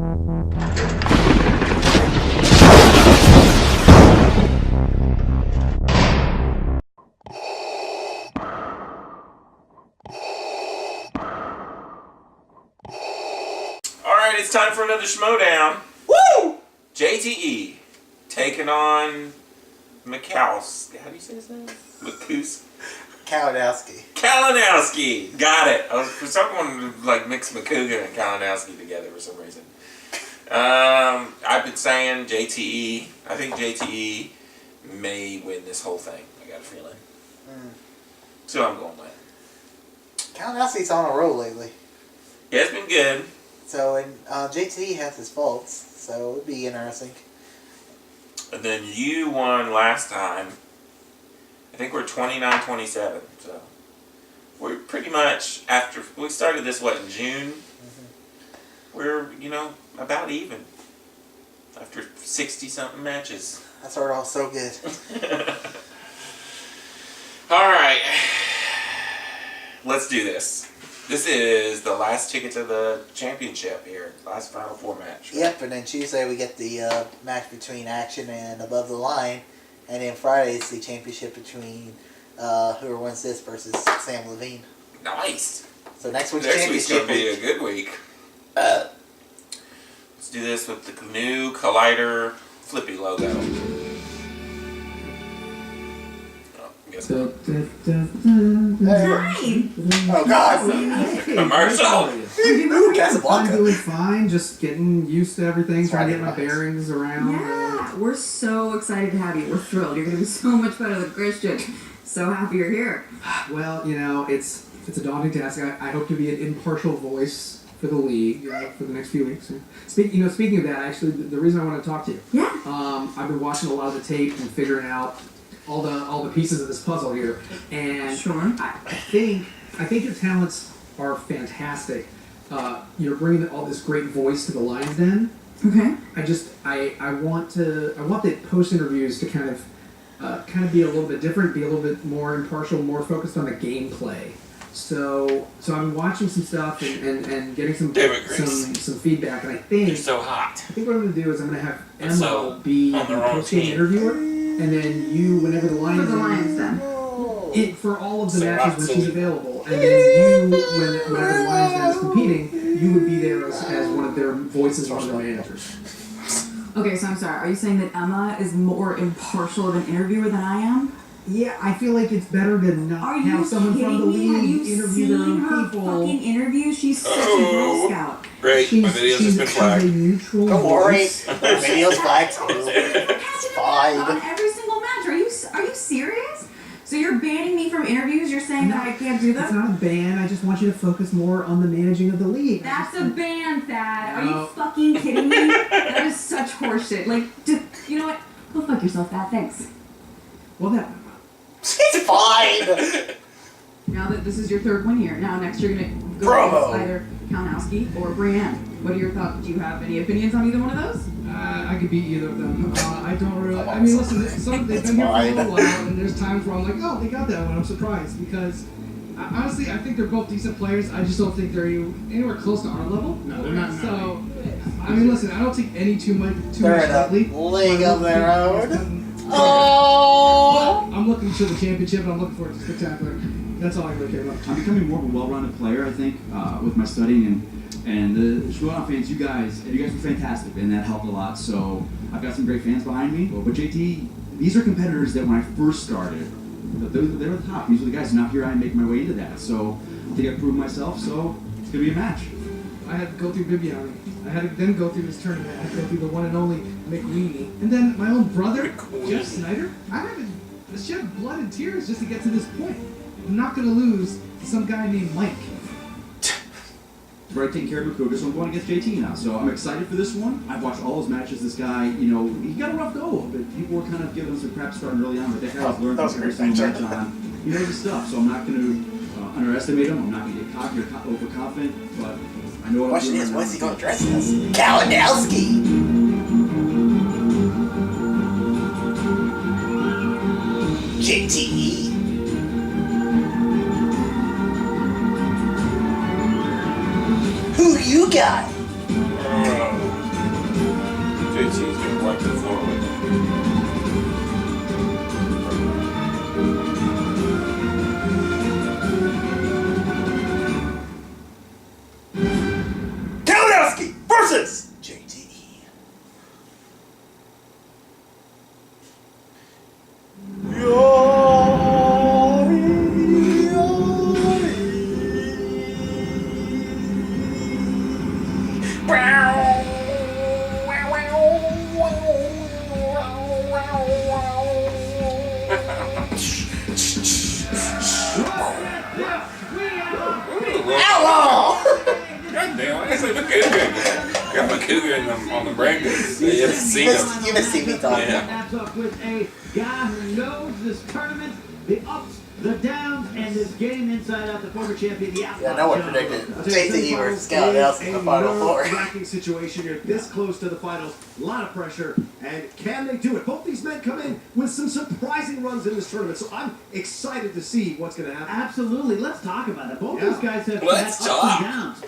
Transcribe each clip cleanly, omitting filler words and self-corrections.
Alright, it's time for another Schmoedown. Woo! JTE taking on Kalinowski. How do you say his name? Kalinowski. Got it. For someone like mix McCougan and Kalinowski together for some reason. I've been saying JTE. I think JTE may win this whole thing. I got a feeling. So I'm going with. Kalinowski's on a roll lately. Yeah, it's been good. So, and JTE has his faults, so it would be interesting. And then you won last time. I think we're 29-27. So we're pretty much after we started this in June. We're about even after 60-something matches. That's all so good. All right, let's do this. This is the last ticket to the championship here. Last Final Four match. Right? Yep, and then Tuesday we get the match between Action and Above the Line. And then Friday it's the championship between whoever wins this versus Sam Levine. Nice. So next week's championship going to be a good week. Let's do this with the new Collider Flippy logo. Oh God! Commercial. I'm doing fine. Just getting used to everything. Trying to get my bearings around. Yeah, we're so excited to have you. We're thrilled. You're going to be so much better than Christian. So happy you're here. Well, it's a daunting task. I hope to be an impartial voice for the league for the next few weeks. Speaking of that, actually, the reason I want to talk to you. Yeah. I've been watching a lot of the tape and figuring out all the pieces of this puzzle here, and sure. I think your talents are fantastic. You're bringing all this great voice to the Lions Den. Okay. I want the post interviews to kind of be a little bit different, be a little bit more impartial, more focused on the gameplay. So I'm watching some stuff and getting some feedback, and I think you're so hot. I think what I'm going to do is I'm going to have Emma be the post-game interviewer, and then you, whenever the Lions for all of the matches when she's available, and then you, whenever the Lions Den is competing, you would be there as one of their voices, one of their managers. Okay, so I'm sorry. Are you saying that Emma is more impartial of an interviewer than I am? Yeah, I feel like it's better to not have someone from the league interview their own people. Fucking interview? She's such a Girl Scout. Great, my video's just been flagged. Don't worry, the video's flagged too. It's fine. On every single match. Are you serious? So you're banning me from interviews? You're saying that I can't do them? It's not a ban. I just want you to focus more on the managing of the league. That's a ban, Thad. Are you fucking kidding me? That is such horseshit. Like, you know what? Go fuck yourself, Thad. Thanks. Well, that... It's fine! Now that this is your third one here, now next you're going to go against either Kalinowski or Brienne. What are your thoughts? Do you have any opinions on either one of those? I could beat either of them. I don't really... I mean, listen, they've been here for a little while, and there's times where I'm like, oh, they got that one. I'm surprised, because honestly, I think they're both decent players. I just don't think they're anywhere close to our level. No, they're not. So, I mean, listen, I don't take any too much lightly. League of their own. Oh! I'm looking to the championship, and I'm looking forward to spectacular. That's all I really care about. I'm becoming more of a well-rounded player, I think, with my studying and the Schmoedown fans. You guys were fantastic, and that helped a lot. So I've got some great fans behind me. But JT, these are competitors that when I first started, they were the top. These were the guys. Now here I am making my way into that. So I think I've proved myself. So it's gonna be a match. I had to go through Bibiani. I had to then go through this tournament. I had to go through the one and only McWeenie. And then my own brother, Jeff Snyder. I had to shed blood and tears just to get to this point. I'm not going to lose to some guy named Mike. Right, taking care of Makuga, so I'm going against JT now. So I'm excited for this one. I've watched all his matches. This guy, he got a rough go, but people were kind of giving him some crap starting early on, but that guy's learned from every single match on. He knows his stuff, so I'm not going to underestimate him. I'm not going to get cocky or overconfident, but I know what I'm doing. The question is, what's he going to dress as? Kalinowski! JTE. Who you got? versus JTE. Outlaw! God damn, I say Makuga. Got Makuga on the brackets. You haven't seen him. You missed me talking. Yeah. Match up with a guy who knows this tournament, the ups, the downs, and this game inside out. The former champion, the Outlaw. Yeah, no one predicted JTE versus Kalinowski in the Final Four. Nerve-wracking situation. You're this close to the finals. A lot of pressure. And can they do it? Both these men come in with some surprising runs in this tournament. So I'm excited to see what's going to happen. Absolutely. Let's talk about it. Both Yeah. these guys have Let's had ups talk. and downs.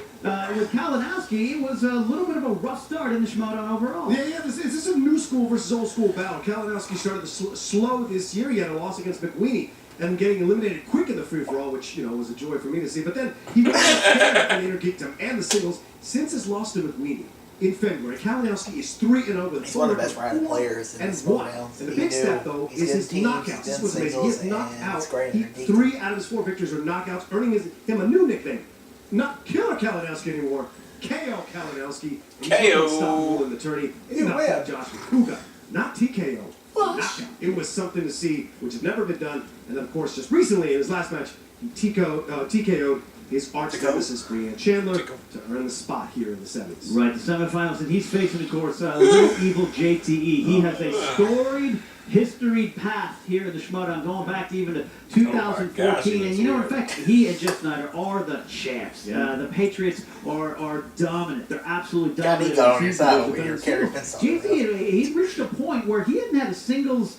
With Kalinowski, it was a little bit of a rough start in the Schmoedown overall. Yeah, this is a new school versus old school battle. Kalinowski started the slow this year. He had a loss against McWeeny and getting eliminated quick in the free-for-all, which, was a joy for me to see. But then he went and intergeeked him and the singles. Since his loss to McWeeny in February, Kalinowski is 3-0 with He's one of the best rounded players in and this one. Schmoedown. And the big stat, though, is his knockouts. This was amazing. He has knocked out 3 out of his 4 victories are knockouts, earning him a new nickname. Not Killer Kalinowski anymore. KO Kalinowski. KO. In the tourney. He You knocked win. out Josh Kuga. Not TKO. Knockout. It was something to see, which has never been done. And then, of course, just recently in his last match, he TKO'd his arch nemesis, Brianne Chandler, to earn the spot here in the semis. Right, the semifinals, and he's facing, of course, little evil JTE. He has a storied, historied past here in the Schmoedown, going back to even to 2014. gosh, and it's in weird. fact, he and Jeff Snyder are the champs. Yeah. The Patriots are dominant. They're absolutely God, dominant. he got on your He's side the over here, best Kerry singles. Vince. JTE, he reached a point where he hadn't had a singles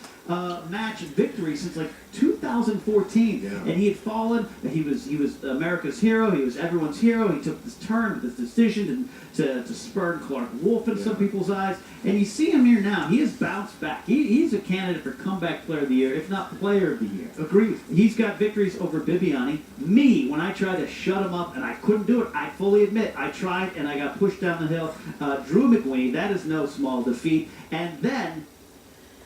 match victory since like 2014, Yeah. and he had fallen. He was America's hero. He was everyone's hero. He took this turn, this decision to spurn Clark Wolf in some people's eyes. And you see him here now. He has bounced back. He's a candidate for comeback player of the year, if not player of the year. Agreed. He's got victories over Bibiani. Me, when I tried to shut him up, and I couldn't do it, I fully admit, I tried and I got pushed down the hill. Drew McWeeny, that is no small defeat. And then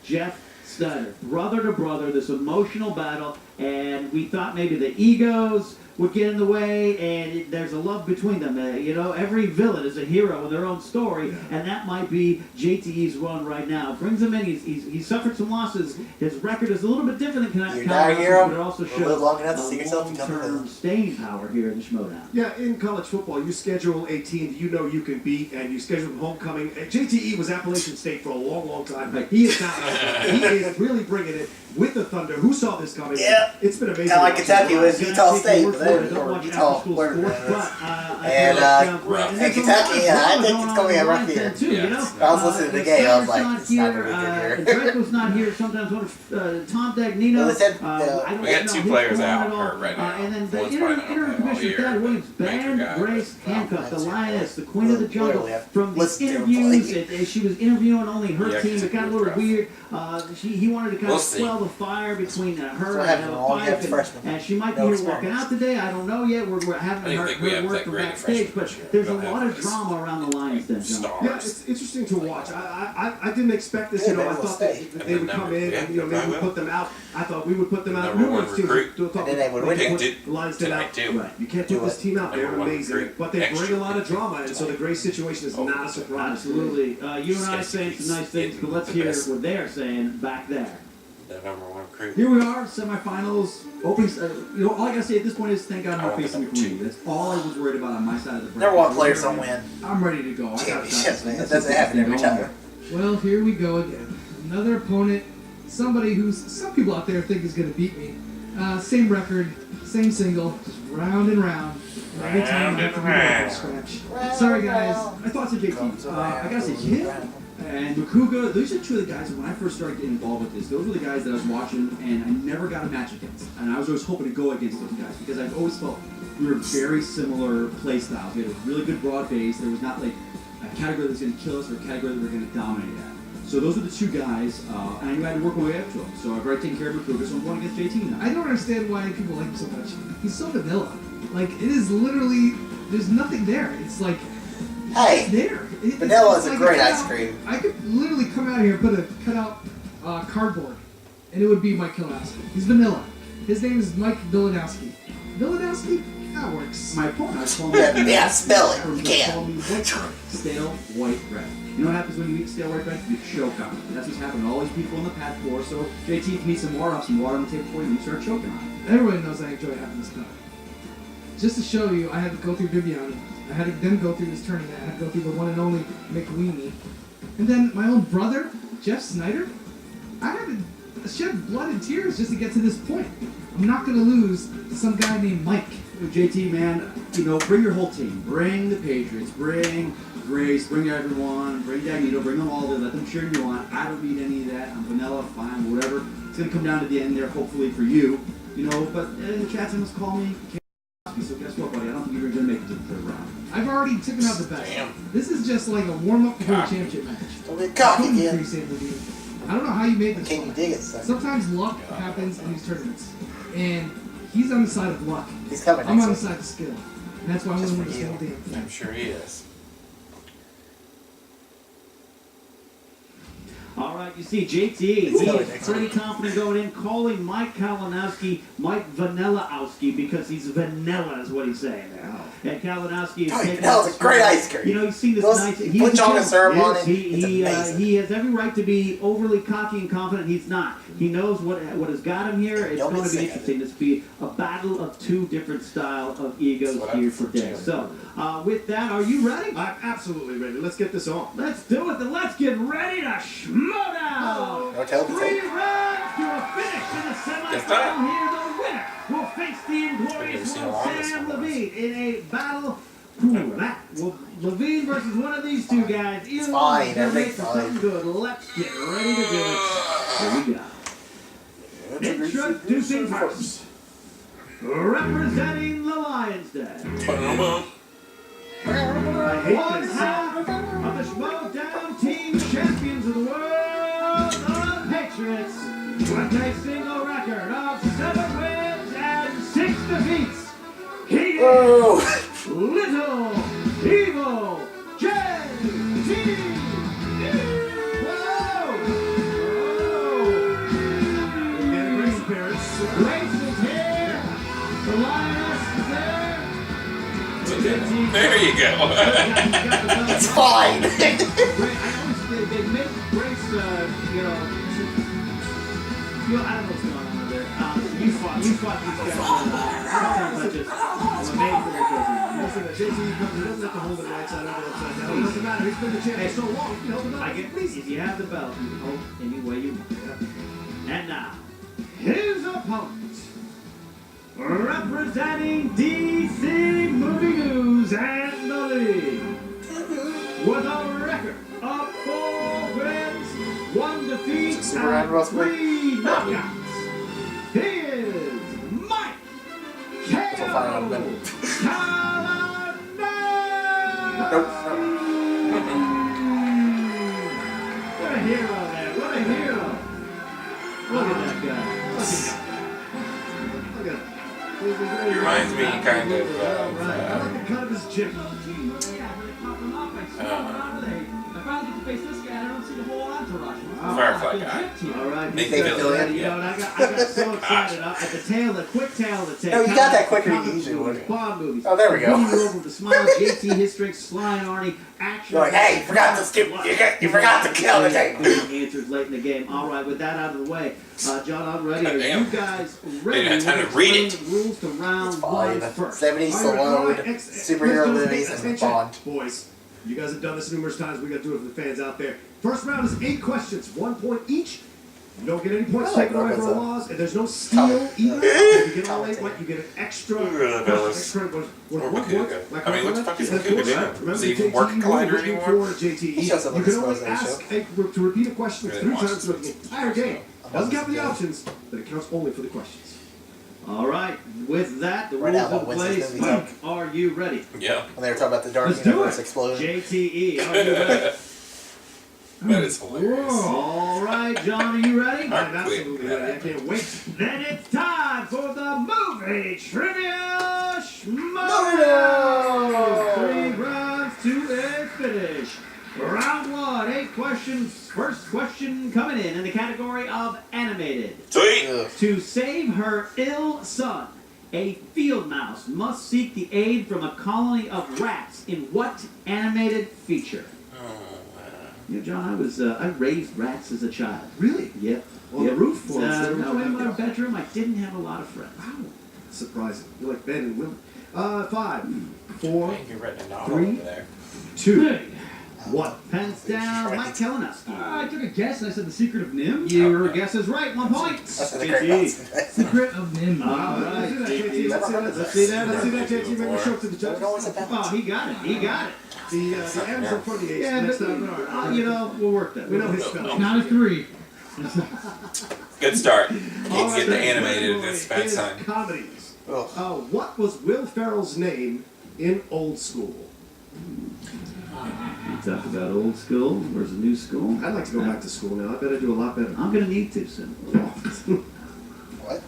Jeff Snyder, brother to brother, this emotional battle, and we thought maybe the egos would get in the way, and there's a love between them. Every villain is a hero in their own story, and that might be JTE's run right now. Brings him in. He's suffered some losses. His record is a little bit different than You're not a hero. but it also Live shows long enough to see yourself become a long-term villain. staying power here in the Schmoedown. Yeah, in college football, you schedule a team you know you can beat, and you schedule homecoming. JTE was Appalachian State for a long, long time. He is now. He is really bringing it with the Thunder. Who saw this coming? Yeah. It's been amazing. Kind of like Kentucky with Utah State, but Don't then watch Utah, after-school whatever sports, it is. but, And, and Kentucky, I think it's gonna be a rough year. Too, Yeah. you know? I was listening to the game, I was like, Snyder's it's not gonna be not good here. here. Draco's not here. Sometimes one of Tom Dagnino. Well, they said, I don't We got know 2 his players form out at all. hurt right now. And then the One's probably not interim gonna play all commissioner, year. Thad Williams, Major banned guy. Grace Hancock, the that's lioness, the queen of the jungle. Literally, I've From these listened to him interviews, play. she was interviewing only her Yeah, team. It got a little rough. weird. He wanted to kind We'll of see. quell the fire between her what and happens when all you have Fife, is freshmen. and she might No be here walking experience. out today. I don't know yet. We're I having don't her, think we have her work that from great backstage, freshmen but this year. there's a We don't lot have of this. drama around the Lions then, John. Stars. Yeah, it's interesting to watch. I didn't expect this. Yeah, I Iowa thought State. that they would come in and maybe put them out. I thought we would put them out. Number 1 recruit. And then they would win Picked it. it The Lions did out. tonight too. Right. You can't put this team out. They're Number 1 amazing, recruit. but they bring Extra a lot of drama, and so the Grace situation is not a surprise. Absolutely. You and I saying some nice things, but let's hear Yes. what they're saying back there. The number 1 recruit. Here we are, semifinals. Opening, all I gotta say at this point is thank God I'm I not want facing number 2. McQueen. That's all I was worried about on my side of the bracket. Number 1 players don't win I'm ready to go. I got championships, man. That Let's doesn't just happen get every going. time. Well, here we go again. Another opponent, somebody who's some people out there think is going to beat me. Same record, same single, just round and round. And every time I have to go from scratch. Sorry, guys. My thoughts on JT. I gotta say, him and Makuga, those are 2 of the guys that when I first started getting involved with this, those were the guys that I was watching and I never got a match against. And I was always hoping to go against those guys because I've always felt we were very similar play styles. We had a really good broad base. There was not like a category that was going to kill us or a category that we were going to dominate at. So those are the 2 guys, and I knew I had to work my way up to them. So I've already taken care of Makuga, so I'm going against JT now. I don't understand why people like him so much. He's so vanilla. Like, it is literally, there's nothing there. It's like, Hey, there. vanilla is a like great cut ice out- cream. I could literally come out here and put a cutout cardboard, and it would be Mike Kalinowski. He's vanilla. His name is Mike Vilanowski. Vilanowski? That works. My opponent called Yeah, spell it. You can't. Called me white bread. Stale white bread. You know what happens when you eat stale white bread? You choke on it. That's what's happened to all these people in the past before. So JT, if you need some more, I'll have some water on the table for you and you start choking on it. Everyone knows I enjoy having this cup. Just to show you, I had to go through Bibiani. I had to then go through this tournament. I had to go through the one and only McWeenie. And then my own brother, Jeff Snyder. I had to shed blood and tears just to get to this point. I'm not going to lose to some guy named Mike. JT, man, you know, bring your whole team. Bring the Patriots. Bring Grace. Bring everyone. Bring Dagnito. Bring them all there. Let them cheer you on. I don't need any of that. I'm vanilla, fine, whatever. It's going to come down to the end there, hopefully for you. You know, but in the chat, someone's call me. So guess what, buddy? I don't think you're going to make it to the third round. I've already taken out the best. Damn. This is just like a warm-up before a championship match. Don't get cocky Couldn't again. appreciate the dude. I don't know how you made this Can you fun. dig it, son? Sometimes luck happens in these tournaments. And he's on the side of luck. He's coming I'm on the next week. side of skill. And that's why I'm Just winning for this you. whole damn thing. I'm sure he is. All right, you see, JT, He's he going is next pretty week. confident going in, calling Mike Kalinowski Mike Vanilla-owski because he's vanilla is what he's saying there. And Kalinowski is Oh, taking vanilla's out a great the- ice cream. You know, he's seen this Those- nice. you He's put a chocolate champ. syrup on Yes, it, it's amazing. he has every right to be overly cocky and confident. He's not. He knows what has got him here. It's Don't going be to be sick of interesting. This will be a battle of two different styles of egos That's what here I'm today. for, So, with that, are you ready? I'm absolutely ready. Let's get this on. Let's do it. Then let's get ready to Schmoedown. No, tell the 3 tape. rounds to a finish in the Yes, semifinal sir. here. The winner will face the inglorious seen one, how long this Sam one was. Levine, in a battle. Levine versus one of these two guys. Either It's one fine, is gonna everything's make for fine. something good. Let's get ready to do it. Here we go. Introducing first, representing the Lions Den. I hate One this. half of the Schmoedown team champions of the world, the Patriots, with a single record of 7 wins and 6 defeats. He is Oh, Little Evil JTE. Again, Grace appearance. Grace is here. The Lioness is there. There you go. it's fine. I always they make Grace, you know, I don't know what's going on over there. You fought these guys. Sometimes I just, I'm amazed at what goes on. Listen, JT comes, he doesn't have to hold it right side up or upside down. It doesn't matter. He's been the champion so long. He can hold it up. I get, if you have the belt, you hold any way you want. And now, his opponent, representing DC Movie News and the League, with a record of 4 wins, 1 defeat, Super round, and Russell. 3 knockouts. He is Mike That's what fire on them. What a hero, man. What a hero. Look at that guy. Look at him. He reminds me kind of. I like the cut of his chin. Yeah, when they pop them up, I finally get to face this guy, and I don't see the whole entourage. Firefly guy. All right, Big you guys villain. ready? You know, and I got so excited. At the tail, the quick tail of the tail. No, you got that quicker than you Comic usually movies, would. Bond movies. Oh, there we go. Beating you over with the smile, JT, his strength, Sly and Arnie, action. You're like, hey, you forgot to skip. You forgot to kill the tape. Answers late in the game. All right, with that out of the way, John, I'm ready. Are Damn. you guys Didn't ready? have time to We'll read explain the rules to round It's 1 fine. first. 70s All right, Stallone, let's superhero do this. movies, and Attention. Bond. Boys, you guys have done this numerous times. We got to do it for the fans out there. First round is 8 questions, 1 point each. You don't get any points I like taken away from Robert's, our laws, and there's no steal either. If you get all 8 right, you get an extra. Fellas. Extra Or one Makuga. point. Like I mean, what the fuck is and of Makuga course, doing? remember Does the he even JTE work rule Collider looking anymore? for JTE. He shows up You on can the only Schmoedown ask show. to repeat a question Really 3 wants times throughout the entire game. Doesn't count for the options, but it counts only for the questions. All right, with that, the Right rules now, in what wins this place. movie, Mike, are you ready? Yeah. When they were talking about the Dark Let's do Universe it. explosion. JTE, are you ready? That is hilarious. All right, John, are you ready? All right. I'm absolutely ready. I can't wait. Then it's time for the movie trivia Schmoedown. 3 rounds to a Round 1, 8 questions. First question coming in the category of animated. Sweet. Ugh. To save her ill son, a field mouse must seek the aid from a colony of rats in what animated feature? You know, John, I raised rats as a child. Really? Yep. On the roof? Or No, in my bedroom, I didn't have a lot of friends. Wow. Surprising. You're like Ben and Will. 5, 4, You're writing a novel 3, over there. 2, 1. Pens down, Mike Kalinowski. I took a guess. I said The Secret of Nim. Your guess is right. 1 point. That's what the great mouse. Secret of Nim. All right, JT. Let's see that. Let's see that, JT. Maybe show it to the judges. Oh, he got it. He got it. The M's in front of the H. Yeah, Next but, time. you know, we'll work that. We know his spelling. Not a 3. Good start. All Can't right, get the next animated in category this bad is sign. comedies. Ugh. What was Will Ferrell's name in Old School? We talked about old school versus new school. I'd like to go back to school now. I bet I do a lot better. I'm going to need to soon. What?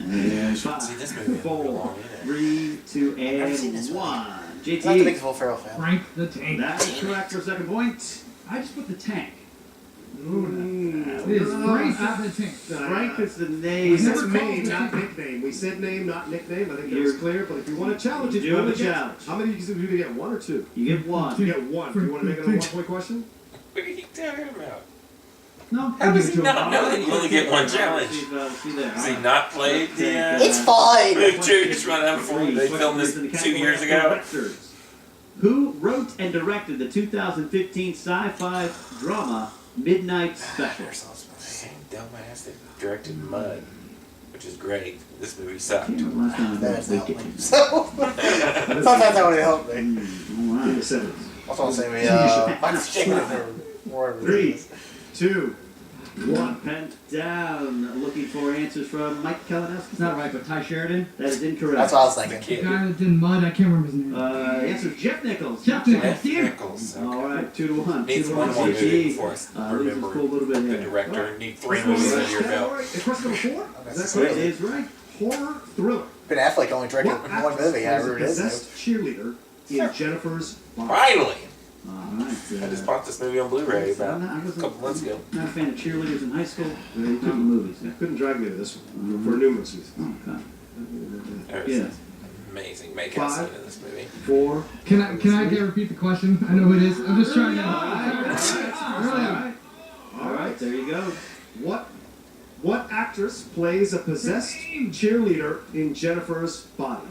And See, this movie doesn't 4, belong in it. 3, 2, Never seen this and one. 1. I'm not the biggest JT. Will Ferrell fan. Frank the Tank. That is correct for second point. I just put the tank. It is Frank the Tank. Frank is the We name. said never name, called not it. nickname. We said name, not nickname. I think that You're- was clear. But if you want to challenge it, You do have only a get- challenge. How many do you get? 1 or 2? You get 1. You get 1. Do you want to make it a 1-point question? What are you talking about? No. How does he not know that you only get one challenge? See there. Has he not played the It's fine. just run out before they filmed this 2 years ago? Who wrote and directed the 2015 sci-fi drama Midnight Special? Same dumbass that directed Mud, which is great. This movie sucked. Can't remember last time I That's did not it. me. So, sometimes that would help me. All Give me right. 7. That's what I'm saying. Mike's chicken or whatever. 3, 2, 1. Pen down. Looking for answers from Mike Kalinowski. It's not right, but Ty Sheridan. That is incorrect. That's what I was The thinking. The kid. guy that did Mud, I can't remember his name. Answer Jeff Nichols. Jeff Nichols. Jeff Nichols. All right, 2-1. Needs 2-1. one more movie JT. before us. Loses Remember cool a little bit the here. director. Need 3 This movies one under your belt. is question number 4? Is that Sweet. It correct? is right. Horror thriller. Ben Affleck only directed What one actress movie. plays However a it is. possessed cheerleader in Jennifer's Body? Finally! All right. I just bought this movie on Blu-ray about I a was couple months ago. not a fan of cheerleaders in high school. Very good movies. Yeah. Couldn't drag me to this one for numerous reasons. Oh, okay. There's Yeah. an amazing makeout 5, scene in this movie. 4. Can I get repeat the question? I know who it is. I'm just trying to. All right, there you go. What actress plays a possessed cheerleader in Jennifer's Body?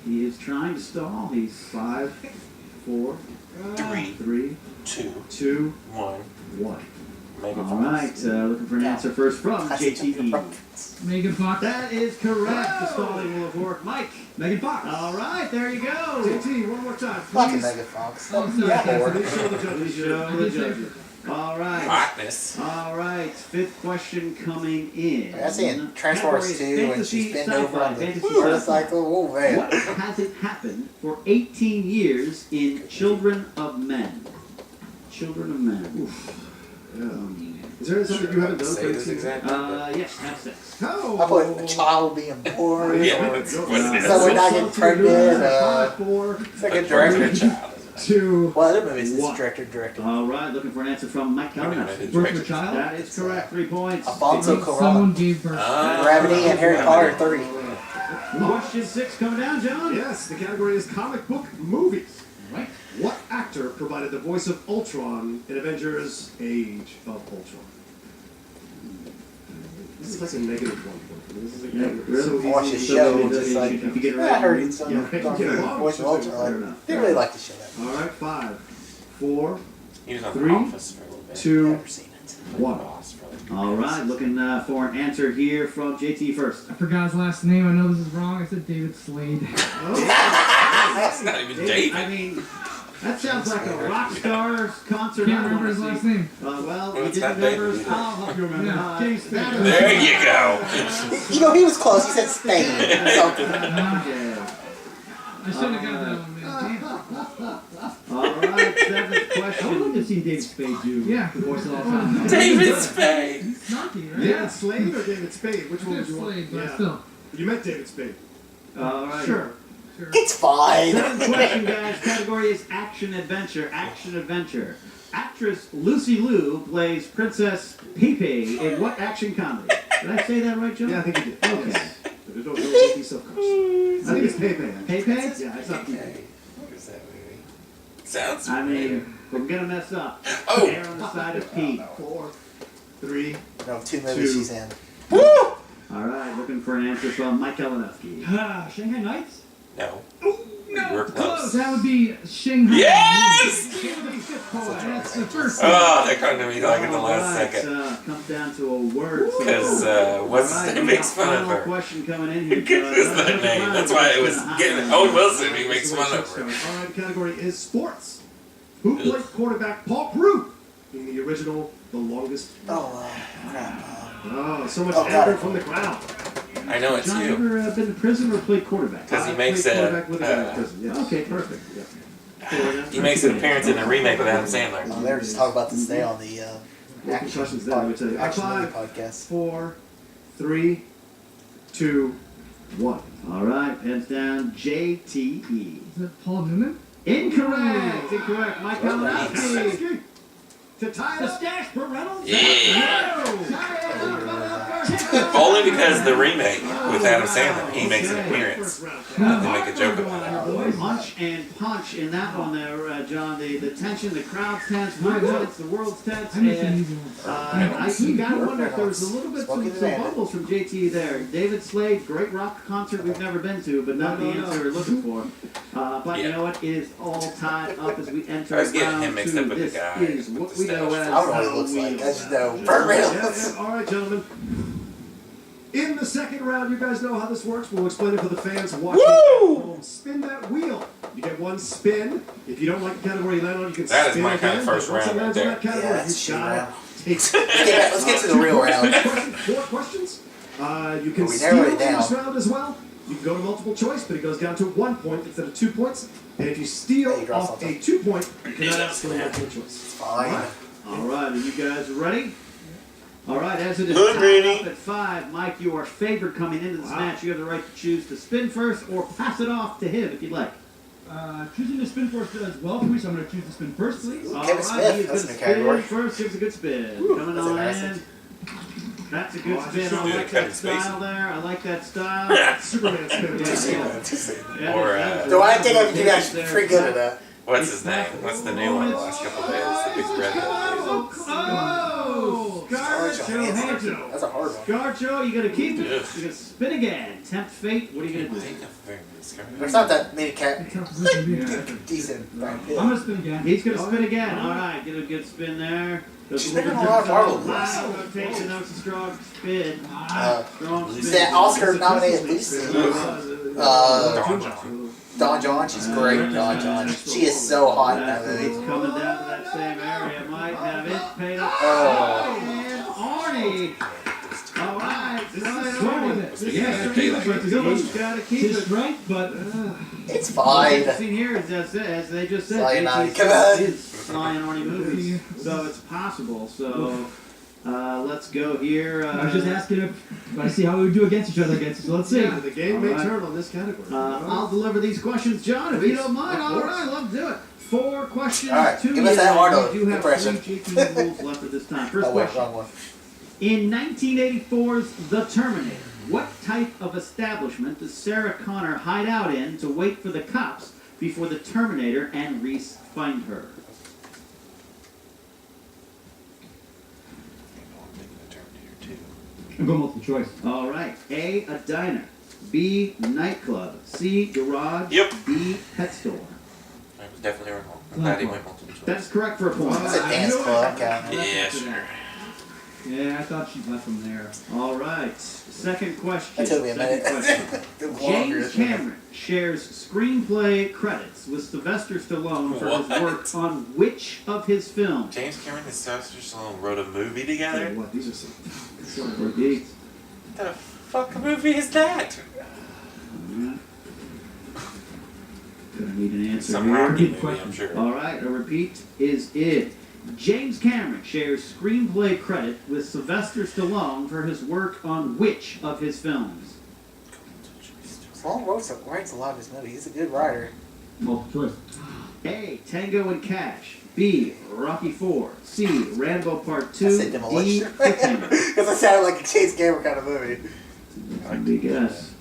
He is trying to stall. He's 5, 4, 3, 3, 2, 2, 1. 1. Megan all Fox. right. Looking for an answer first from JTE. Megan Fox. That is correct. The stalling will have worked. Mike. Megan Fox. All right, there you go. JT, one more time, Fucking please. Megan Fox. Oh, sorry. Yeah, Lord. Please show the judges Please your- show the judges. All right. Hotness. All right. 5th question coming in. I see in Transformers Category 2 when fantasy, she's bent sci-fi, over on the fantasy motorcycle. Oh man. What hasn't happened for 18 years in Children of Men? Children of Men. Yeah. Is there something you haven't done Say for this 18 exact. Yes, have sex. Oh. I put a child being born. Yeah, or that's what it is. someone not getting pregnant. 5, 4, It's like A a director director. child. 2. Well, other movies is One. director. All right, looking for an answer from Mike Kalinowski. Birth of a Child. That is correct. 3 points. Alfonso Someone Cuarón. gave birth. Gravity and Harry Potter 3. Question 6 coming down, John. Yes, the category is comic book movies. Right. What actor provided the voice of Ultron in Avengers Age of Ultron? This is like a negative 1 point. This is a Yeah, negative. really? So Watch easy. the show, easy, just easy. like, If you get it I right. heard it's on Yeah, the yeah. voice of Fair Ultron. enough. Didn't really like the show that much. All right, 5, 4, He was on 3, The Office for a little bit. 2, Never seen it. 1. Boss for like All right, looking for an answer here from JT first. I forgot his last name. I know this is wrong. I said David Slade. That's not even David. I mean, that sounds like a rock star concert. Can't I remember his wanna last see. name. Well, Well, you it's didn't not remember. David. I'll help you remember. Yeah, James Spade. There you go. You know, he was close. He said Spain or something. Yeah. I shouldn't have got that one, man. Damn. All right, 7th I would love question. to see David Spade do Yeah. the voice of all time. David Spade. Snarky, right? David Slade or David Spade? Which one would David you want? Slade, but Yeah. still. You met David Spade. All right. Sure. Sure. It's fine. Seventh question, guys. Category is action adventure. Action adventure. Actress Lucy Liu plays Princess Pepe in what action comedy? Did I say that right, Joe? Yeah, I think you did. Okay. Yes. Don't take these self-conscious. I think it's Pepe. Pepe? Yeah, it's not Pepe. What is that movie? Sounds I familiar. mean, we're gonna mess up. Oh. Err on the side of Pete. 4, 3. No, 2 movies she's in. Woo! All right, looking for an answer from Mike Kalinowski. Shanghai Nights? No. No, We're close. That would be Shanghai. Yes! That's the first one. Oh, that come to me like in the last All right, second. comes down to a word. Because what's his name makes fun of Final her. question coming in here. Because it's that name. That's why it was getting Owen Wilson. He makes fun of her. All right, the category is sports. Who played quarterback Paul Crewe in the original The Longest? Oh, crap. Oh, so much Oh, anger God. from the crowd. I know it's John, you you. ever been to prison or played quarterback? Because he I makes played a quarterback with a guy in prison, yes. Okay, perfect. Yeah. he makes an appearance in a remake with Adam Sandler. They were just talking about this today on the What concussions then, let me tell you. Action Movie 5, podcast. 4, 3, 2, 1. All right, hands down, JTE. Is that Paul Newman? Incorrect. Incorrect. Mike Kalinowski. To tie it up. Stash for Reynolds. Yeah. No. Only because the remake with Adam Sandler, he makes an appearance. They make a joke about it. Punch and punch in that one there, John. The tension, the crowd's tense, we're tense, the world's tense, I missed an and easy one. you gotta wonder if there was a little bit Smoking some Bandit. bubbles from JT there. David Slade, great rock concert we've never been to, but not the answer we're looking for. But you know what? It is all tied up as we enter I was getting him round mixed 2. up with the This guy is with what the we know stash. as I don't know what it looks like. I just know. Burt Yeah, Reynolds. yeah. All right, gentlemen. In the second round, you guys know how this works. We'll explain it for the fans watching at home. Spin that wheel. You get one spin. If you don't like the category you land on, you can That is spin my again. kind of first Once it round lands right on that there. category, Yeah, that's you shit gotta round. take it. Let's get to the real round. 4 questions. You can We steal narrowed it in down. this round as well. You can go to multiple choice, but it goes down to 1 point instead of 2 points. And if you steal Hey, you draw off something. a 2 point, you Yeah, cannot that's ask for a bad. multiple choice. Fine. All right, are you guys ready? All right, as it is Good, tied Brady. up at 5, Mike, you are favored coming into this Wow. match. You have the right to choose to spin first or pass it off to him if you'd like. Choosing to spin first does well for me, so I'm going to choose to spin first, please. All Kevin right, Smith, he's that's gonna a new category. spin first. Gives a good spin. Coming that's on interesting. in. That's a good Oh, I spin. just I do like the Kevin that style Spacey. there. I like that style. Superman spin. Too soon. Too soon. Yeah, Or, that's Do I good. think I can do that? There. Pretty good at that. What's his name? What's the new one the last couple of days? The big red Oh, head. Scarlett Johansson. That's a hard one. Scarjo, you gotta keep it. Yeah. You gotta spin again. Tempt fate. What are you gonna do? There's not that many Tough position to be in. decent Brad Pitt. I'm going to spin again. He's gonna spin again. All right, get a good spin there. Does She's a little been bit on a lot of Marvel different movies. style. Rotation, that was a strong spin. Strong spin. That Oscar-nominated Lucy. Dawn John, she's great. Dawn John. She is so hot in that movie. It's coming down to that same area. Might have it paid up. Oh. And Arnie. All right. This Arnie. is strong. This Yeah, is keep it, but to go. He's got to keep His it. strength, but It's What fine. we've seen here is that, as they just said, Sly and Arnie. JT Come on. is Sly and Arnie movies, so it's possible. So let's go here. I was just asking if I see how we would do against each other against. So let's see. The game may All right. turn on this category. I'll deliver these questions, John, if you don't mind. Of All course. right, let's do it. 4 questions. All right, 2 give us that hard You do have impression. 3 JT rules left at this time. First Oh, wait, question. wrong one. In 1984's The Terminator, what type of establishment does Sarah Connor hide out in to wait for the cops before the Terminator and Reese find her? I'm going multiple choice. All right. A diner. B, nightclub. C, garage. Yep. D, pet store. I was definitely wrong. I'm glad he went multiple choice. That's correct for a point. It's a dance club. Count. Yeah, sure. Yeah, I thought she left from there. All right. Second question. That took me a Second minute. question. Took longer. James Cameron shares screenplay credits with Sylvester Stallone for his What? work on which of his films? James Cameron and Sylvester Stallone wrote a movie together? What? These are some. Indeed. What the fuck movie is that? Gonna need an answer Some here. Rocky movie, I'm sure. All right, a repeat is it. James Cameron shares screenplay credit with Sylvester Stallone for his work on which of his films? Paul writes a lot of his movies. He's a good writer. Multiple choice. A. Tango and Cash. B. Rocky 4. C. Rambo Part 2. I said D. Demolition. Cliffhanger. Because it sounded like a Chase Gamer kind of movie. Let me guess.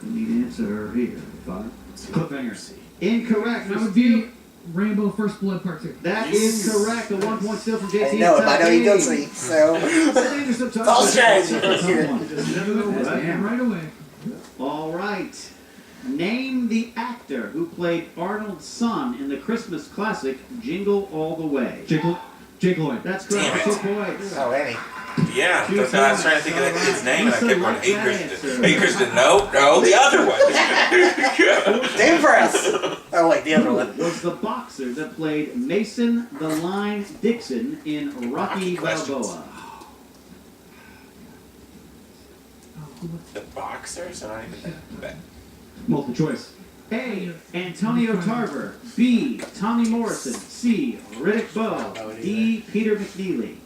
I need answer here. Five. Cliffhanger. Incorrect. That would be Rainbow First Blood Part 2. That is correct. A 1 point still from JT. I know him. I know he does me. So. It's all strategy. Right away. All right. Name the actor who played Arnold's son in the Christmas classic Jingle All the Way. Jake Lloyd. That's correct. Damn 2 points. Oh, Annie. Yeah, Two that's why I was trying to think of that points. kid's name, and I You kept going, select hey, that Christian. answer. Hey, Christian, no, the other one. Dave Press. Oh, wait, the other one. Was the boxer that played Mason the Line Dixon in Rocky questions. Balboa. The boxers? I don't even that. Multiple choice. A. Antonio Tarver. B. Tommy Morrison. C. Riddick Bowe. D. Peter McNeely.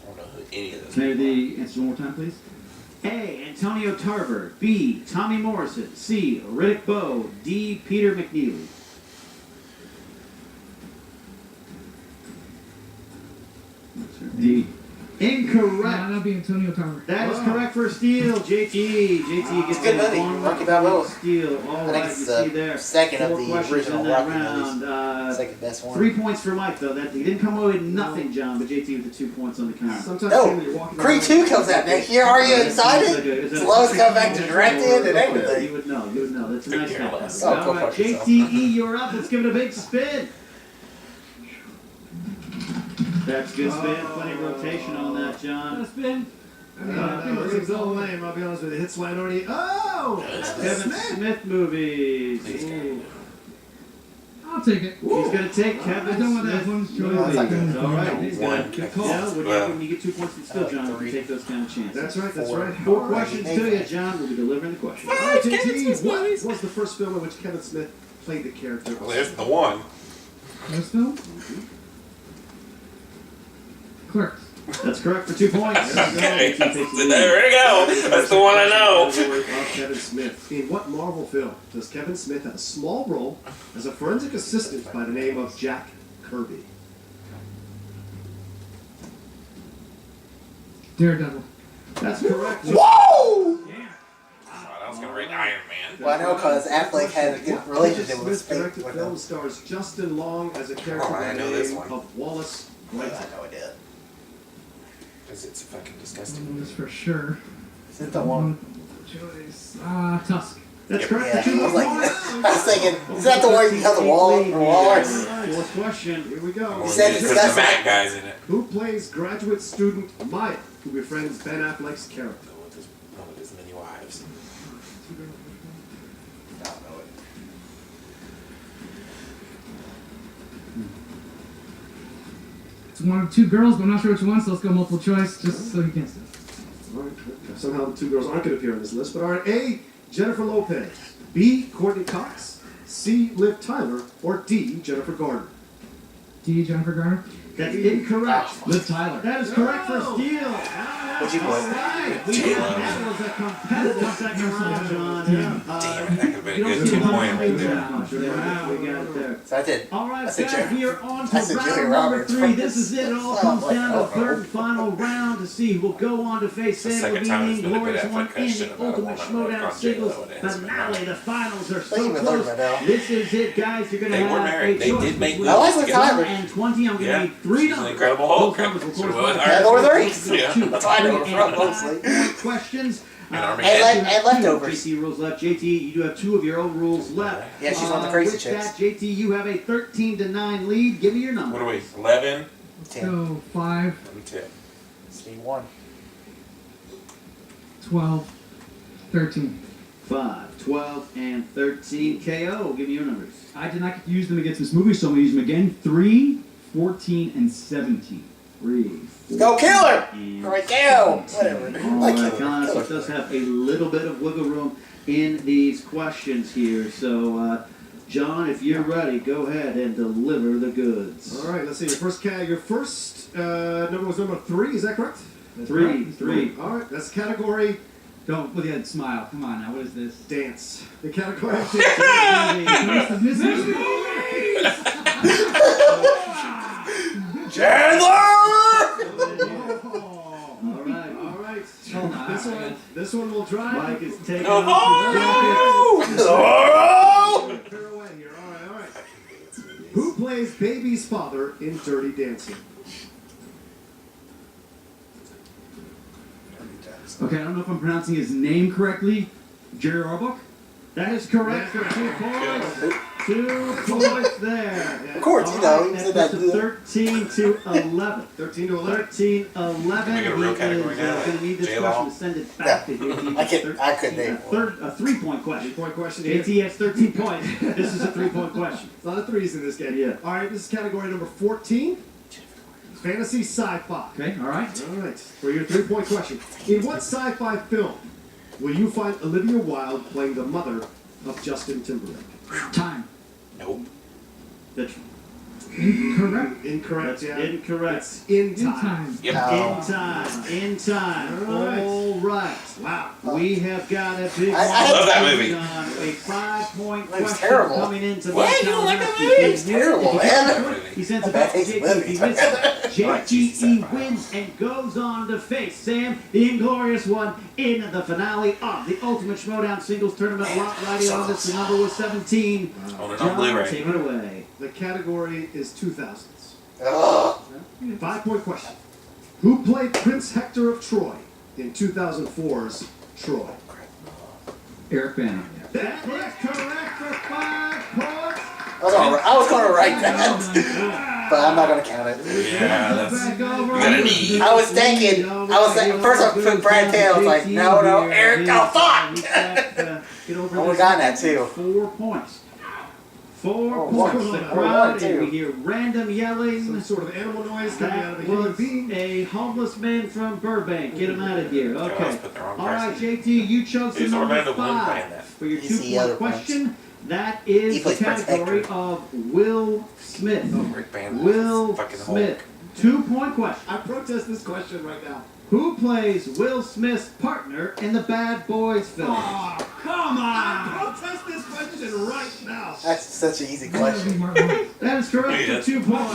I don't know who any of those Can I hear people the answer one more time, please? A. Antonio Tarver. B. Tommy Morrison. C. Riddick Bowe. D. Peter McNeely. D. Incorrect. That'd be Antonio Tarver. That is correct for steal. JT gets It's a good movie. one Rocky Balboa. steal. All I think right, it's you the see there. second of 4 the questions original in that Rocky movies. round. Second best one. 3 points for Mike though. That he didn't come away with nothing, John. But JT with the 2 points on the count. Sometimes No, when you're walking Creed around- 2 comes out next year. Are you excited? It's Lois come back to direct it and everything. You would know. You would know. That's a nice Care guy. less. Oh, go All right, fuck yourself. JTE, you're up. Let's give it a big spin. That's good spin. Plenty of rotation on that, John. Spin. It's all lame, I'll be honest with you. Hits line already. Oh! Kevin Smith movies. Please, Ooh. I'll take it. He's gonna take Kevin I don't want that Smith one. movies. That's not good. All right. One. Good call. Yeah, when you get 2 points and still, John, you Three. can take those kind of chances. That's right, that's right. 4 questions to you, John. We'll be delivering the questions. All right, JT, what was the first film in which Kevin Smith played the character? Well, there's the one. First film? Clerks. That's correct for 2 points. Okay, JT takes the lead. there we go. That's the one I know. Of Kevin Smith. In what Marvel film does Kevin Smith have a small role as a forensic assistant by the name of Jack Kirby? Daredevil. That's correct. Whoa! Oh, I was gonna rate Iron Man. Well, I know because Affleck had a good relationship with Smith directed with film him. stars Justin Long as a character Oh, by I the know this name one. of Wallace I White. had no idea. Because it's fucking I disgusting. know this for sure. Is it the one? Choice. Tusk. That's Yep. correct Yeah, for 2 I was like, points. I was thinking, is that the one you have the wall or Wallers? Fourth question. Here we go. He said Because disgusting. the Mac guy's in it. Who plays graduate student Maya, who befriends Ben Affleck's character? One of his many wives. I don't know it. It's one of 2 girls, but I'm not sure which one, so let's go multiple choice, just so he can say. All right. Somehow the 2 girls aren't going to appear on this list, but are A. Jennifer Lopez, B. Courtney Cox, C. Liv Tyler, or D. Jennifer Garner? D. Jennifer Garner. That's incorrect. Liv Tyler. That is correct for steal. What'd you put? Right. That was a competitive second round, John. Damn it, that could have been You a don't good see 2 the point. numbers that much. Wow, we got it there. So I did. All right, I said guys, Jerry. we are on to I said Jerry round number Roberts 3. from This is it. It all this comes song. down to the Like, third and final round to see who will go on to face The Sam second time Levine, it's been a good Glorious effort, One, I and should the have had a Ultimate woman Schmoedown on singles J-Lo, it is. finale. The finals are They so even close. learned by now. This is it, guys. You're going to They were have married. a They choice did make between I like movies the one Tyler. and 20. I'm going to Yeah. need 3 She's an numbers. Incredible Hulk. Those numbers will She was correspond her. And Lord of the Rings. to Yeah. 2, That's why I know 3, her from and mostly. 5 questions. And And Armageddon. leftovers. JT rules left. JT, you do have 2 of your own rules left. Yeah, she's one of the crazy with chicks. that, JT, you have a 13-9 lead. Give me your number. What are we? 11? 10. So 5, 10. Steve 1. 12, 13. 5, 12, and 13. KO, give me your numbers. I did not get to use them against this movie, so I'm going to use them again. 3, 14, and 17. 3, 4, Go Killer! and Or go! Whatever. all I right, kill Kalinowski her. does have a little bit of wiggle room in these questions here. So, John, if you're ready, go ahead and deliver the goods. All right, let's see. Your first number was number 3, is that correct? Three. All right, that's the category Don't look at smile. Come on now. What is this? dance. The category of dance. All right. This one will drive. Mike is taking No! off his jacket. Fair away here. All right. Who plays Baby's father in Dirty Dancing? Okay, I don't know if I'm pronouncing his name correctly. Jerry Orbach? That is correct for 2 points. 2 points there. Of course, you know, he That said that puts it good. 13 to 11. 13 to 11. 13, 11. Can we get a real category now? Going to need this J-Law? question to send it back to JT. I couldn't name one. A 3-point question. 3-point question here. JT has 13 points. This is a 3-point question. A lot of threes in this game. Yeah. All right, this is category number 14. Fantasy sci-fi. Okay, all right. All right, for your 3-point question. In what sci-fi film will you find Olivia Wilde playing the mother of Justin Timberlake? Time. Nope. That's Incorrect. Incorrect, yeah. incorrect. It's in In time. time. Yep. In time. All right. All right. Wow. We have got a big I love that movie. on a 5-point That was question terrible. coming into What? Mike You don't like that Kalinowski. movie? It's terrible, man. He sends I it back to bet it's JT. movies. He misses. Right, Jesus, JTE that's wins and goes on to face Sam, the Inglorious One, in the finale of the Ultimate Schmoedown Singles Tournament. Lot riding on this. The number was 17. Own it on John, Blu-ray. take it away. The category is 2000s. Ugh. 5-point question. Who played Prince Hector of Troy in 2004's Troy? Eric Bana. That is correct for 5 points. I was going to write that, but I'm not going to count it. Yeah, that's. Back over. You gotta need. I was thinking, first I put Brad Taylor, I was like, no, Eric, oh, fuck! I would've gotten that, too. 4 points. 4 Oh, points. one, The two. crowd, One, two. and we hear random yelling. Some sort of animal noise coming out of That a human was being. a homeless man from Burbank. Get him out of here. let's Okay. put the wrong All right, person. JT, you chose the Who's number Orlando Bloom playing 5 that? for your He's the other 2-point question. That is He the plays Prince category Hector. of Will Smith. Rick Band. Will Fucking Smith. Hulk. 2-point question. I protest this question right now. Who plays Will Smith's partner in the Bad Boys film? Oh, come on! I protest this question right now. That's such an easy That would be question. Mark Lawrence. That is correct for Yeah. 2 points.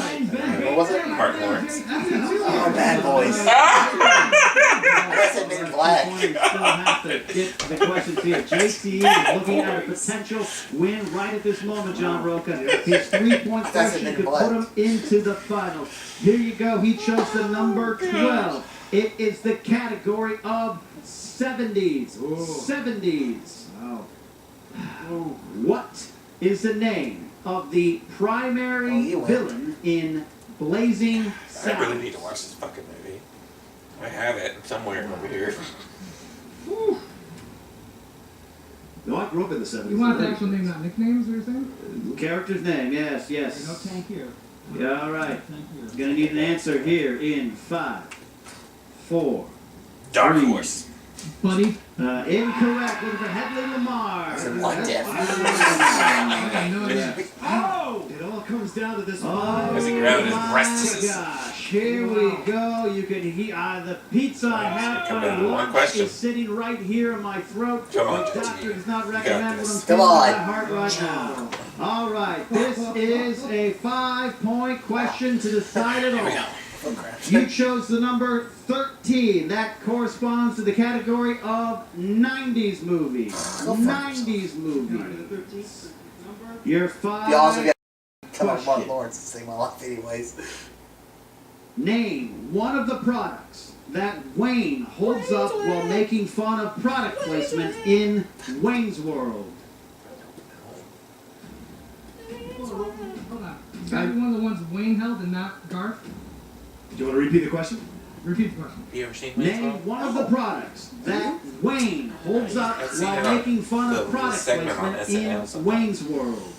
What was it? Martin Lawrence. Oh, Bad Boys. I said Men in Black. Still have to get the question to you. JT is looking at a potential win right at this moment, John Roca. His 3-point That's question Men in could Black. put him into the finals. Here you go. He chose the number 12. It is the category of 70s. Ooh. 70s. Wow. What is the name of the Oh, primary you win. villain in Blazing I Saddles? really need to watch this fucking movie. I have it somewhere over here. No, I grew up in the 70s. You want the actual name, not nicknames, or something? Character's name, yes, No, yes. thank you. Yeah, all right. Thank you. Gonna need an answer here in 5, 4. Dark Three. Horse. Buddy. Incorrect. Looking for Hedley Lamar. It's in Black Death. I know that. Oh! It all comes down to this Oh one. As he grabbed his my breasts. gosh! Here we go. You can hear the pizza I have come for down to one lunch question. is sitting right here in my throat. Come on, the JT. doctor does not You got recommend what I'm this. feeling Come in on. my heart right now. All right, this is a 5-point question to decide it all. Oh, crap. You chose the number 13. That corresponds to the category of 90s movies. 90s movies. Your You also 5. got come on, Mark Question. Lawrence to save my life anyways. Name one of the products that Wayne holds up while making fun of product placement in Wayne's World. Hold on. It's gotta be one of the ones Wayne held and not Garth. Do you want to repeat the question? Repeat the question. You ever seen Wayne's Name World? one of the products that Wayne holds up I've seen while it on making fun the of product segment on placement SNL in sometimes. Wayne's World.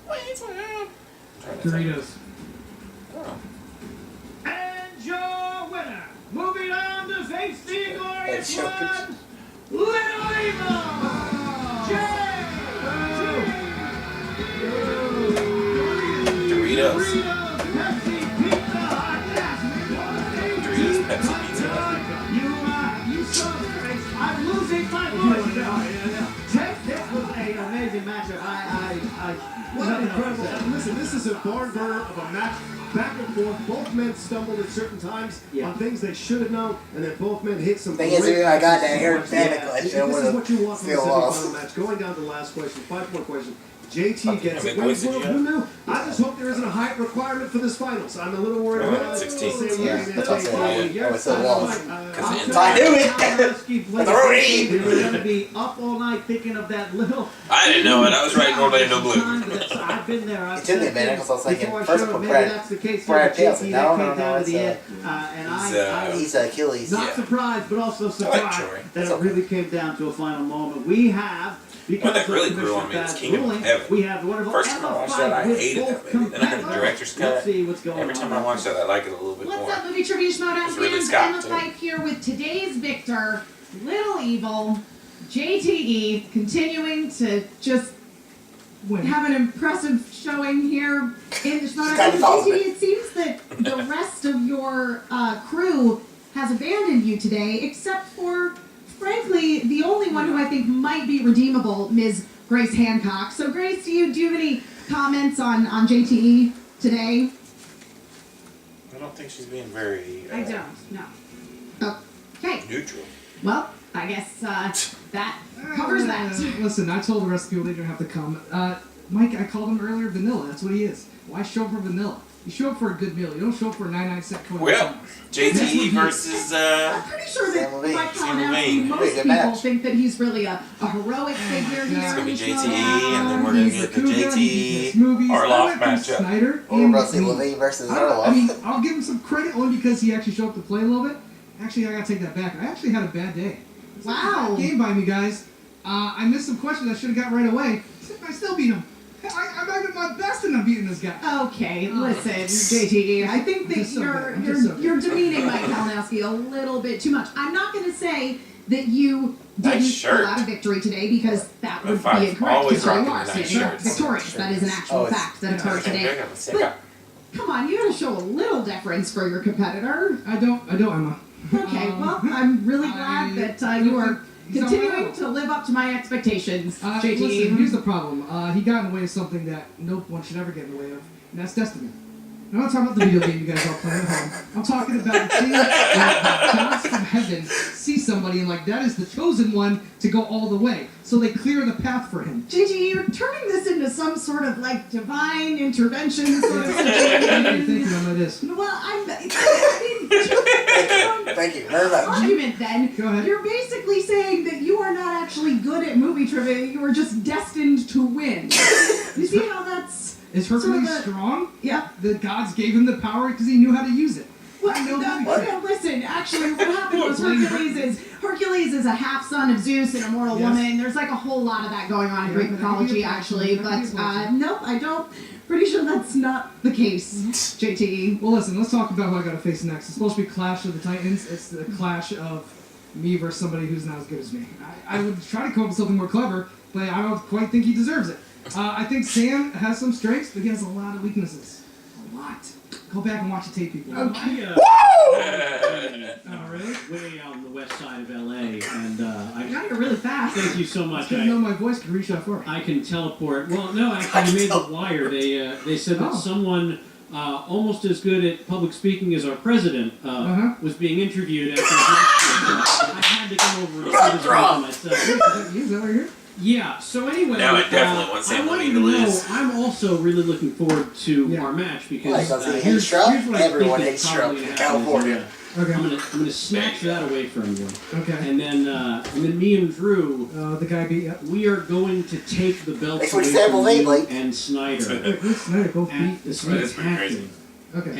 Wayne's World. I'm trying to think. Doritos. Oh. And your winner, moving on to face the glorious Hey, show one, Little Evil! Doritos. Pepsi Pizza Hut. Doritos I'm losing my voice now. This was an amazing matchup. What an incredible. Listen, this is a barn burner of a match. Back and forth. Both men stumbled at certain times on things they should have known, and then both men hit some. Thing is, if I got that hair This glitch, is what you want from a still lost. semifinal match. Going down to the last question, 5-point question. JT gets it. Wait, Who knew? I just hope there isn't a height requirement for this finals. I'm a little worried about it. 16. Yeah, that's what I'm saying. Yeah, I still lost. I knew it. You're going to be up all night thinking of that little. I didn't know it. I was writing Orlando Blue. I've been there. It took me a minute because I was thinking, Before I first showed put maybe Brad. that's the case. Brad Tails. JT, No, that came down to it's the end. And He's, He's Achilles. not Yeah. surprised, but also surprised Troy. that it really came down to a final moment. We have, because that really of grew on me Commissioner was Bad's Kingdom of ruling, Heaven. we have the wonderful First time I Emma watched that, I Fight with hated both that movie. Then I heard the competitors. director's cut. Let's see what's going Every on. time I watch that, I like it a little bit What's more. up, movie trivia Schmoedown It's really fans? Scott, Emma too. Fight here with today's victor, Little Evil, JTE, continuing to just have an impressive showing here in the Schmoedown. Kind of awesome. JTE, it seems that the rest of your crew has abandoned you today, except for, frankly, the only one who I think might be redeemable, Ms. Grace Hancock. So, Grace, do you have any comments on JTE today? I don't think she's being very I don't, no. Okay, neutral. well, I guess that covers that. Listen, I told the rest of the people they didn't have to come. Mike, I called him earlier vanilla. That's what he is. Why show up for vanilla? You show up for a good meal. You don't show up for a 99-cent coin. Well, JTE versus I'm pretty sure that Sam Levine. Mike Sam Kalinowski, Levine. most Pretty good people match. think that he's really a heroic figure here. It's gonna be in JTE, Schmoedown. and then we're gonna He's get the the Cougar, he JTE gets movies. Orloff I like matchup. Snyder Or and Rusty me. Levine versus I mean, Orloff. I'll give him some credit only because he actually showed up to play a little bit. Actually, I gotta take that back. I actually had a bad day. It's like a Wow. bad game by me, guys. I missed some questions I should have got right away. I still beat him. I'm did my best and I'm beating this guy. Okay, listen, JTE, I think that Just so bad. I'm you're just so bad. you're demeaning Mike Kalinowski a little bit too much. I'm not going to say that you Nice didn't shirt. pull out a victory today because that would Fine. be incorrect. Always Because you rocking are the nice standing shirts. victorious. That is an actual Always. fact that occurred Yeah. today. But come on, you got to show a little deference for your competitor. I don't, Emma. Okay, well, I'm really glad that you are he's on my continuing level. to live up to my expectations, JTE. Listen, here's the problem. He got in the way of something that no one should ever get in the way of, and that's destiny. I'm not talking about the video game you guys all play at home. I'm talking about the thing that gods from heaven see somebody and like, that is the chosen one to go all the way. So they clear the path for him. JTE, you're turning this into some sort of like divine intervention sort of Thank you, situation. Emma, it is. Well, I mean, Thank you very much. argument then. Go ahead. You're basically saying that you are not actually good at movie trivia. You are just destined to win. You see how that's Is sort of Hercules a- strong? yeah. The gods gave him the power because he knew how to use it. Well, I know movie no, trivia. listen, actually, what happened was Hercules is a half son of Zeus and a mortal Yes. woman. There's like a whole lot of that going on in Yeah, Greek but that could be mythology, a actually. portion. That could But be a portion. nope, I don't. Pretty sure that's not the case, JTE. Well, listen, let's talk about who I got to face next. It's supposed to be Clash of the Titans. It's the clash of me versus somebody who's not as good as me. I would try to come up with something more clever, but I don't quite think he deserves it. I think Sam has some strengths, but he has a lot of weaknesses. A lot. Go back and watch the tape, people. Okay. Oh, really? Way out on the west side of LA, and You got here really fast. thank you so much. I didn't know my voice could reach that far. I can teleport. Well, no, actually, you made the wire. They said that Oh. someone almost as good at public speaking as our president was being interviewed after his lecture. I had to come over and see this for myself. Is that right here? Yeah. So anyway, Now I definitely want Sam I want Levine you to to know lose. I'm also really looking forward to Yeah. our match because Why, 'cause he hates here's Trump? what I think Everyone is hates probably Trump in gonna happen is, California. Okay. I'm gonna snatch that away from you, Okay. and then me and Drew, The guy beat. we are going to take the belts Thanks away for Sam from Levine, you Blake. and Snyder. Wait, Chris Snyder both And beat. it's Right, that's pretty acting. Okay.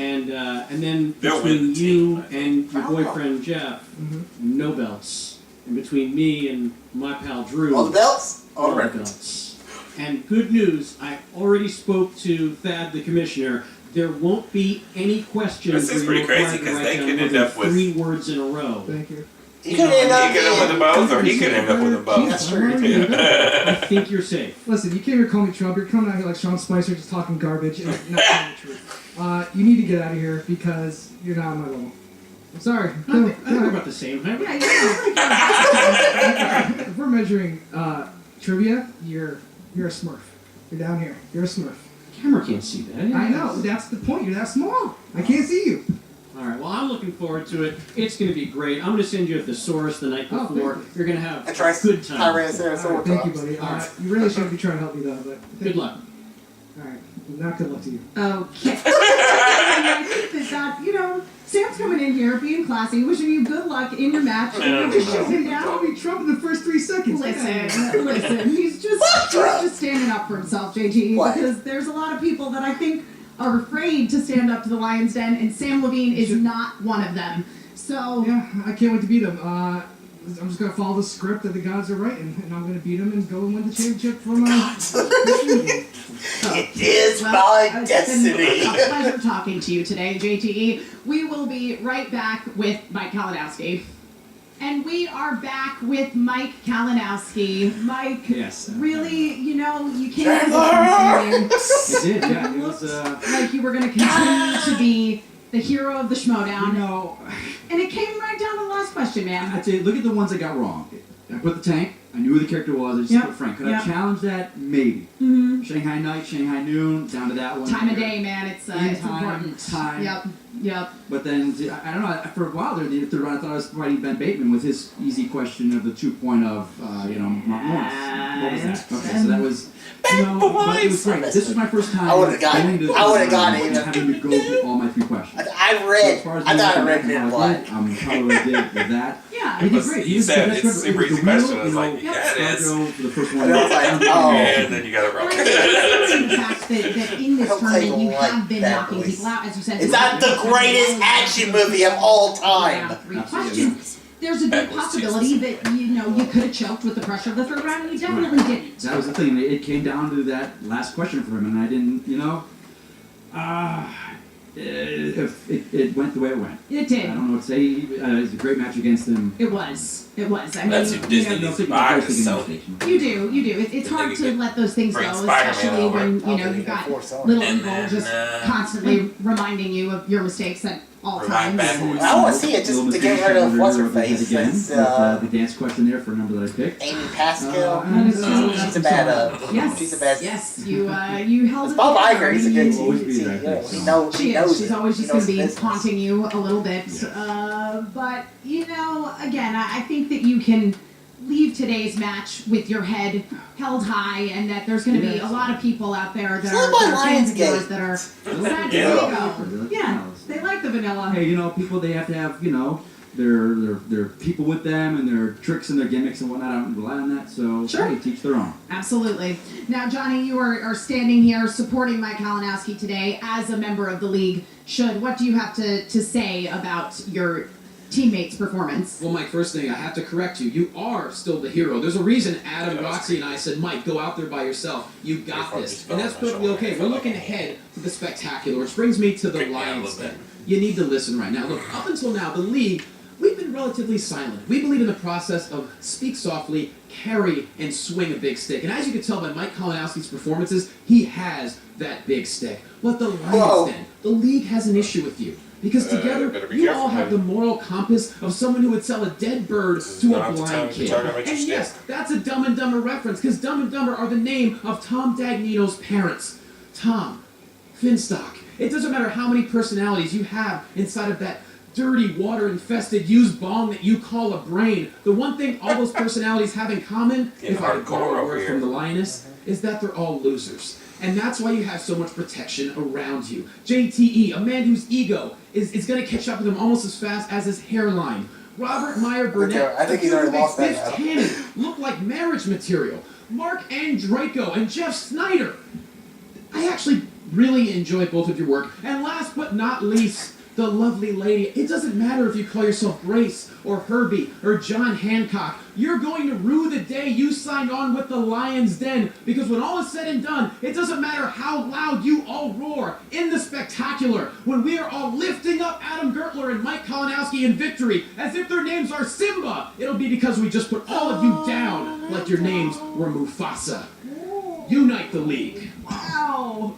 And then They'll between win the you team, and your boyfriend Jeff, no belts. And between me and my pal Drew, All the belts, all the all the records. belts. And good news, I already spoke to Thad the commissioner. There won't be any questions This is where you're pretty required crazy, to 'cause write they down could more end than up with- 3 words in a row. Thank you. You could end He up could end up with them both, or he could end up with them both. That's true. I think you're safe. Listen, you came here to call me Trump. You're coming out here like Sean Spicer, just talking garbage and not telling the truth. You need to get out of here because you're not on my level. I'm sorry. I think we're about the same, right? Yeah, If we're measuring trivia, you're a Smurf. You're down here. You're a Smurf. Camera can't see that. I know. That's the point. You're that small. I can't see you. All right, well, I'm looking forward to it. It's going to be great. I'm going to send you a thesaurus the night Oh, before. thank You're going to have I tried a good time. All right, thank you, buddy. You really shouldn't be trying to help me, though. But Good luck. All right. Not good luck to you. Okay. I think that, Sam's coming in here being classy, wishing you good luck in your match. No. Just shooting him Don't down. be Trump in the first 3 seconds. Listen. He's just standing up for himself, JTE, What? because there's a lot of people that I think are afraid to stand up to the Lions Den, and Sam Levine is not one of them. So Yeah, I can't wait to beat him. I'm just going to follow the script that the gods are writing, and I'm going to beat him and go and win the championship from It is my it's destiny. been a pleasure talking to you today, JTE. We will be right back with Mike Kalinowski. And we are back with Mike Kalinowski. Mike, Yes. really, you came into the company. It did, yeah. It was, Like you were going to continue to be the hero of the Schmoedown. And it came right down to the last question, man. I'd say, look at the ones I got wrong. I put the tank. I knew who the character was. I just put Frank. Could I challenge that? Maybe. Mm-hmm. Shanghai night, Shanghai noon, down to that one. Time of day, man. It's important. Time. Yep. But then, I don't know, for a while there, the third round, I thought I was fighting Ben Bateman with his easy question of the 2 point of, Mark Morris. What was that? Okay, so that was, but it was great. This was my first time I would've gotten going to it. I would've this gotten round it. and having to go through all my 3 questions. I thought I read it it in blood. I'm probably did with that. Yeah. He did great. You said it's a super easy question. I was like, yeah, yeah, it is. For the first one. And I was like, oh. And then you got it wrong. The fact that in this Don't tournament take you like have been that knocking voice. people out, as you said. It's not the greatest action movie of all time. 3 questions. There's a good That was possibility that you could have choked with the pressure of the third round, and you definitely didn't. That was the thing. It came down to that last question for him, and I didn't, it went the way it went. It did. I don't know what to say. It was a great match against him. It was. I mean, That's who Disney needs to buy to Sony. You do. It's hard to let those things go, Bring Spider-Man especially over. when I don't think you've they got can force on. little And evil then, just constantly reminding you of your mistakes at all Remind times. Bad Boys. I want to see it just to get rid of what's her face. Again, That's, with, the dance question there for a number that I picked. Amy Pascal. And, She's She's a bad. Yes. She's a bad. Yes. You held It's it Bob together. Iger. He's a good Will always be team. there, I think, He so. knows. She He is. knows. She's it. always He just going knows to be business. haunting you a little bit. Yes. But, again, I think that you can leave today's match with your head held high, and that there's going to be a lot of people out there that It's are, like that are fans of Lionsgate. yours that are sad to Yeah. go. Yeah, they like the vanilla. Hey, people, they have to have, their people with them and their tricks and their gimmicks and whatnot. I don't rely on that, so Sure. hey, teach their own. Absolutely. Now, Johnny, you are standing here supporting Mike Kalinowski today as a member of the league. What do you have to say about your teammates' performance? Well, Mike, first thing, I have to correct you. You are still the hero. There's a reason Adam, Roxy, and I said, Mike, go out there by yourself. You got this. And that's perfectly okay. We're looking ahead to the spectacular, which brings me to the Freak me out a Lions little thing. You need to listen right now. Look, up until now, the league, we've been relatively silent. We believe in the process of speak softly, carry, and swing a big stick. And as you can tell by Mike Kalinowski's performances, he has that big stick. But the Lions, then, the league has an issue with you. Because together, better be you careful, all have the buddy. moral compass of someone who would sell a dead bird to a not the blind time to kid. talk about your And yes, stick. that's a Dumb and Dumber reference, because Dumb and Dumber are the name of Tom Dagnino's parents. Tom, Finstock. It doesn't matter how many personalities you have inside of that dirty, water-infested used bong that you call a brain. The one thing all those personalities have in common, if I could hardcore borrow a over word here. from the lioness, is that they're all losers. And that's why you have so much protection around you. JTE, a man whose ego is going to catch up with him almost as fast as his hairline. Robert Meyer Burnett, I think he's already lost that Biff battle. Tannen look like marriage material. Mark Andraco and Jeff Snyder. I actually really enjoy both of your work. And last but not least, the lovely lady. It doesn't matter if you call yourself Grace or Herbie or John Hancock. You're going to rue the day you signed on with the Lion's Den, because when all is said and done, it doesn't matter how loud you all roar in the spectacular, when we are all lifting up Adam Gertler and Mike Kalinowski in victory as if their names are Simba. It'll be because we just put all of you down like your names were Mufasa. Unite the league. Wow.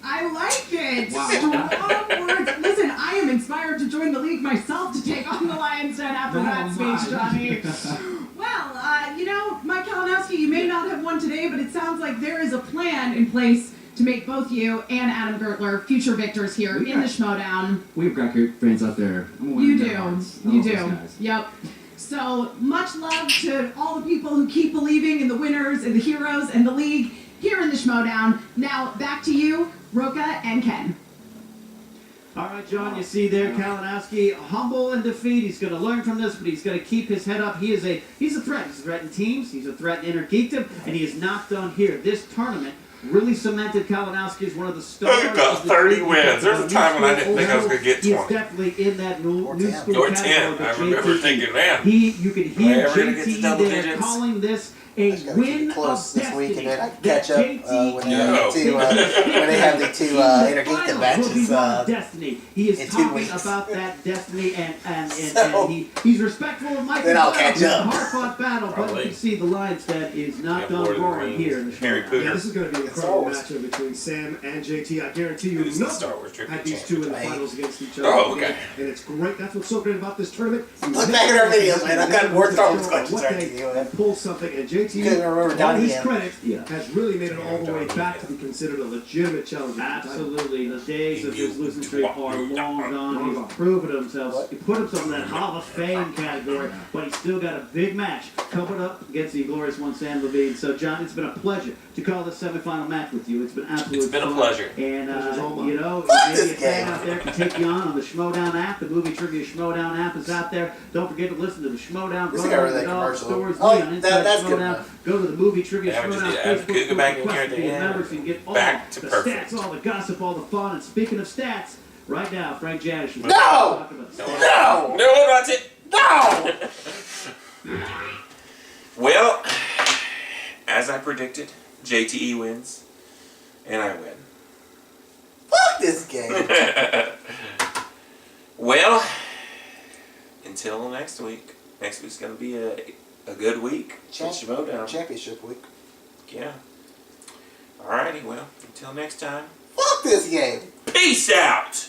I like it. Wow. Strong words. Listen, I am inspired. inspired to join the league myself to take on the Lions Den after that speech, Johnny. Well, Mike Kalinowski, you may not have won today, but it sounds like there is a plan in place to make both you and Adam Gertler future victors here in the Schmoedown. We've got great fans out there. You do. Yep. So much love to all the people who keep believing in the winners and the heroes and the league here in the Schmoedown. Now back to you, Roka and Ken. All right, John, you see there, Kalinowski, humble in defeat. He's going to learn from this, but he's going to keep his head up. He's a threat. He's a threat in teams. He's a threat in inner geekdom, and he is not done here. This tournament really cemented Kalinowski as one of the stars. I've got 30 wins. There's a time when I didn't think I was going to get 20. He's definitely in that new school or category. 10. I remember thinking, man. You can hear JTE there digits? calling this a win close of this week, and destiny. then I can catch up when they have the two inner geekdom matches destiny. He is in 2 talking weeks. about that destiny, and So, he's respectful of Michael. then I'll catch up. Hard-fought battle, but Probably. you can see the Lions Den is not Yeah, Lord done of the roaring Rings, here in the Harry Schmoedown. Potter. Yeah, this is going to be an incredible matchup between Sam and JT. I guarantee you, Who's the Star Wars trivia had these two in the champion? finals against each other. Oh, okay. And it's great. That's what's so great about this tournament. Look back at our videos, man. I've got more Star Wars questions What right day to you. and pull something, and JT, You couldn't remember to Donnie his Yen. credit, Yeah. has really made it all the way back to be considered a legitimate challenger. Absolutely. The days of his losing streak are long gone. He's proven himself. He put himself in that Hall of Fame category, but he's still got a big match coming up against the glorious one, Sam Levine. So, John, it's been a pleasure to call this semifinal match with you. It's been absolutely It's been a fun. pleasure. And, Fuck maybe this a fan game. out there can take you on the Schmoedown app. The Movie Trivia Schmoedown app is out there. Don't forget to listen to the Schmoedown. This Go guy to really the dog commercial. stores. Oh, me on Inside that's good Schmoedown. enough. Go to the Movie Trivia Yeah, we just Schmoedown need to add Facebook Google group. back in Request here to at be the a end. member so you can get all Back to the perfect. stats, all the gossip, all the fun. And speaking of stats, right now, Frank Janish. No! No! No! That's it. No! Well, as I predicted, JTE wins, and I win. Fuck this game. Well, until next week. Next week's going to be a good week for Schmoedown. Championship week. Yeah. Alrighty, well, until next time. Fuck this game. Peace out!